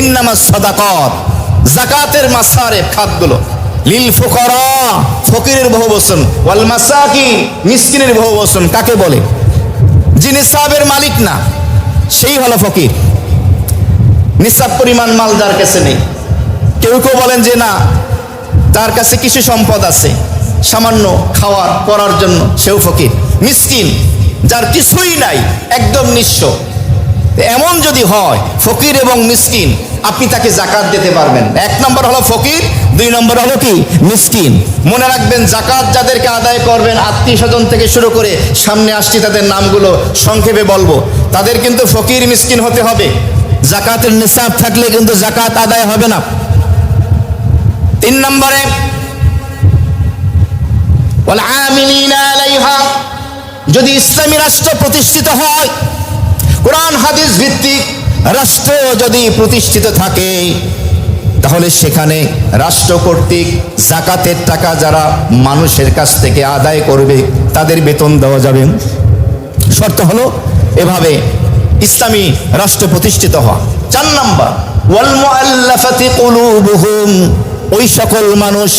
ইন্নামাস সাদাকাত, যাকাতের মাসারেফ খাতগুলো, লিল ফুকারা ফকিরের বহুবচন, ওয়াল মাসাকিন মিসকিনের বহুবচন। কাকে বলে? যে নিসাবের মালিক না সেই হলো ফকির। নিসাব পরিমাণ মাল যার কাছে নেই। কেউ কেউ বলেন যে না, তার কাছে কিছু সম্পদ আছে সামান্য খাওয়ার পরার জন্য, সেও ফকির। মিসকিন যার কিছুই নাই, একদম নিঃস্ব। এমন যদি হয় ফকির এবং মিসকিন, আপনি তাকে যাকাত দিতে পারবেন। এক নম্বর হলো ফকির, দুই নম্বর হলো কি? মিসকিন। মনে রাখবেন, যাকাত যাদেরকে আদায় করবেন, আত্মীয় স্বজন থেকে শুরু করে সামনে আসছি তাদের নামগুলো সংক্ষেপে বলবো, তাদের কিন্তু ফকির মিসকিন হতে হবে। যাকাতের নিসাব থাকলে কিন্তু যাকাত আদায় হবে না। তিন নম্বরে ওয়াল আমিলিনা আলাইহা, যদি ইসলামী রাষ্ট্র প্রতিষ্ঠিত হয়, কোরআন হাদিস ভিত্তিক রাষ্ট্র যদি প্রতিষ্ঠিত থাকে, তাহলে সেখানে রাষ্ট্র কর্তৃক যাকাতের টাকা যারা মানুষের কাছ থেকে আদায় করবে তাদের বেতন দেওয়া যাবে। শর্ত হলো এভাবে ইসলামী রাষ্ট্র প্রতিষ্ঠিত হওয়া। 4 নম্বর ওয়াল মুআল্লাফাতি কুলুবুহুম, ওই সকল মানুষ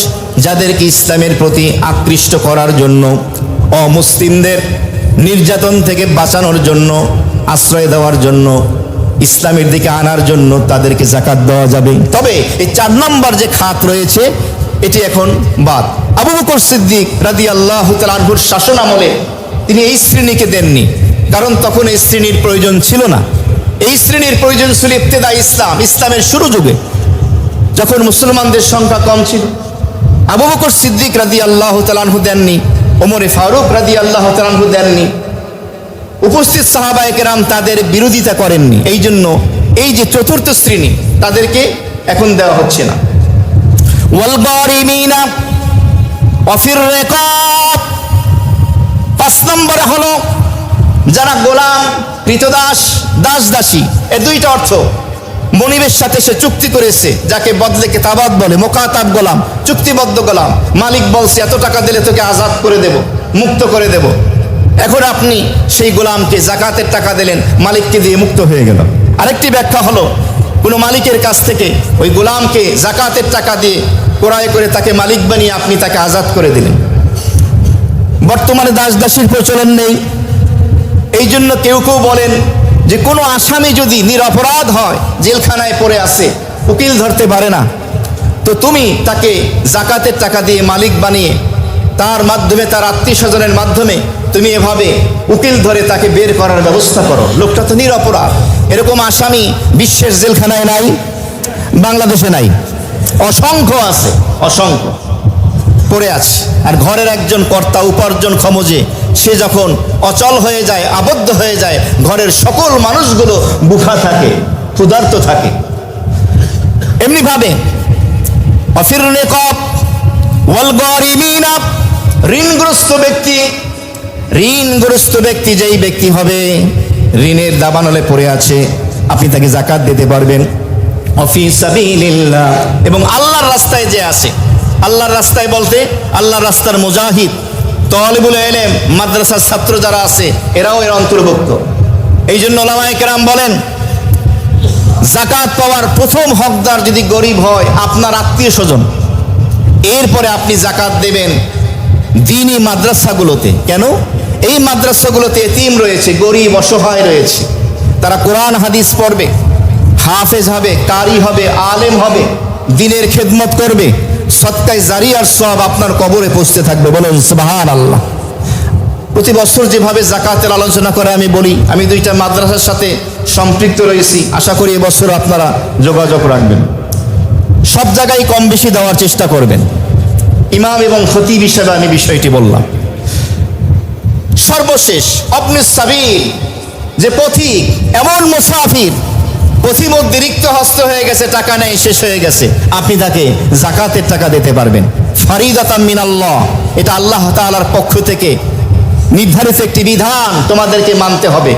যাদেরকে ইসলামের প্রতি আকৃষ্ট করার জন্য, অমুসলিমদের নির্যাতন থেকে বাঁচানোর জন্য, আশ্রয় দেওয়ার জন্য, ইসলামের দিকে আনার জন্য তাদেরকে যাকাত দেওয়া যাবে। তবে এই 4 নম্বর যে খাত রয়েছে এটি এখন বাদ। আবু বকর সিদ্দিক রাদিয়াল্লাহু তাআলা আনহুর শাসন আমলে তিনি এই শ্রেণীকে দেননি, কারণ তখন এই শ্রেণীর প্রয়োজন ছিল না। এই শ্রেণীর প্রয়োজন ছিল ইবতেদা ইসলাম, ইসলামের শুরু যুগে, যখন মুসলমানদের সংখ্যা কম ছিল। আবু বকর সিদ্দিক রাদিয়াল্লাহু তাআলা আনহু দেননি, ওমরে ফারুক রাদিয়াল্লাহু তাআলা আনহু দেননি, উপস্থিত সাহাবায়ে কেরাম তাদের বিরোধিতা করেননি। এই জন্য এই যে চতুর্থ শ্রেণী, তাদেরকে এখন দেওয়া হচ্ছে না। ওয়াল গারিমিনা ওয়া ফির রিকাব, 5 নম্বরে হলো যারা গোলাম, কৃতদাস, দাস দাসী। এর দুইটা অর্থ। মনিবের সাথে সে চুক্তি করেছে, যাকে বদলে কেতাবাত বলে, মোকাতাব গোলাম, চুক্তিবদ্ধ গোলাম। মালিক বলছে এত টাকা দিলে তোকে আজাদ করে দেব, মুক্ত করে দেব। এখন আপনি সেই গোলামকে যাকাতের টাকা দিলেন, মালিককে দিয়ে মুক্ত হয়ে গেল। আরেকটি ব্যাখ্যা হলো, কোনো মালিকের কাছ থেকে ওই গোলামকে যাকাতের টাকা দিয়ে ক্রয় করে তাকে মালিক বানিয়ে আপনি তাকে আজাদ করে দিলেন। বর্তমানে দাস দাসীর প্রচলন নেই। এই জন্য কেউ কেউ বলেন যে কোনো আসামি যদি নিরপরাধ হয়, জেলখানায় পড়ে আছে, উকিল ধরতে পারে না, তো তুমি তাকে যাকাতের টাকা দিয়ে মালিক বানিয়ে তার মাধ্যমে, তার আত্মীয় স্বজনের মাধ্যমে তুমি এভাবে উকিল ধরে তাকে বের করার ব্যবস্থা করো। লোকটা তো নিরপরাধ। এরকম আসামি বিশ্বের জেলখানায় নাই, বাংলাদেশে নাই, অসংখ্য আছে, অসংখ্য পড়ে আছে। আর ঘরের একজন কর্তা, উপার্জনক্ষম যে, সে যখন অচল হয়ে যায়, আবদ্ধ হয়ে যায়, ঘরের সকল মানুষগুলো বুফা থাকে, ক্ষুধার্ত থাকে। এমনিভাবে অফির রিকাব ওয়াল গারিমিনা, ঋণগ্রস্ত ব্যক্তি, ঋণগ্রস্ত ব্যক্তি যেই ব্যক্তি হবে, ঋণের দাবানলে পড়ে আছে, আপনি তাকে যাকাত দিতে পারবেন। ফি সাবিলিল্লাহ, এবং আল্লাহর রাস্তায় যে আছে, আল্লাহর রাস্তায় বলতে আল্লাহর রাস্তার মুজাহিদ, তালিবুল ইলম, মাদ্রাসার ছাত্র যারা আছে, এরাও এর অন্তর্ভুক্ত। এই জন্য উলামায়ে কেরাম বলেন, যাকাত পাওয়ার প্রথম হকদার যদি গরিব হয়, আপনার আত্মীয় স্বজন, এরপরে আপনি যাকাত দেবেন দ্বীনি মাদ্রাসাগুলোতে। কেন? এই মাদ্রাসাগুলোতে এতিম রয়েছে, গরিব অসহায় রয়েছে, তারা কোরআন হাদিস পড়বে, হাফেজ হবে, কারি হবে, আলেম হবে, দ্বীনের খেদমত করবে, সদকায়ে জারিয়ার সওয়াব আপনার কবরে পৌঁছতে থাকবে। বলুন সুবহানাল্লাহ। প্রতি বছর যেভাবে যাকাতের আলোচনা করে আমি বলি, আমি 2টা মাদ্রাসার সাথে সম্পৃক্ত রয়েছি, আশা করি এবছর আপনারা যোগাযোগ রাখবেন। সব জায়গায় কম বেশি দেওয়ার চেষ্টা করবেন। ইমাম এবং খতিব হিসেবে আমি বিষয়টি বললাম। সর্বশেষ অবনিস সাবিল, যে পথিক, এমন মুসাফির, পথিমধ্যে রিক্ত হস্ত হয়ে গেছে, টাকা নেই, শেষ হয়ে গেছে, আপনি তাকে যাকাতের টাকা দিতে পারবেন। ফারিদাতাম মিনাল্লাহ, এটা আল্লাহ তাআলার পক্ষ থেকে নির্ধারিত একটি বিধান, তোমাদেরকে মানতে হবে।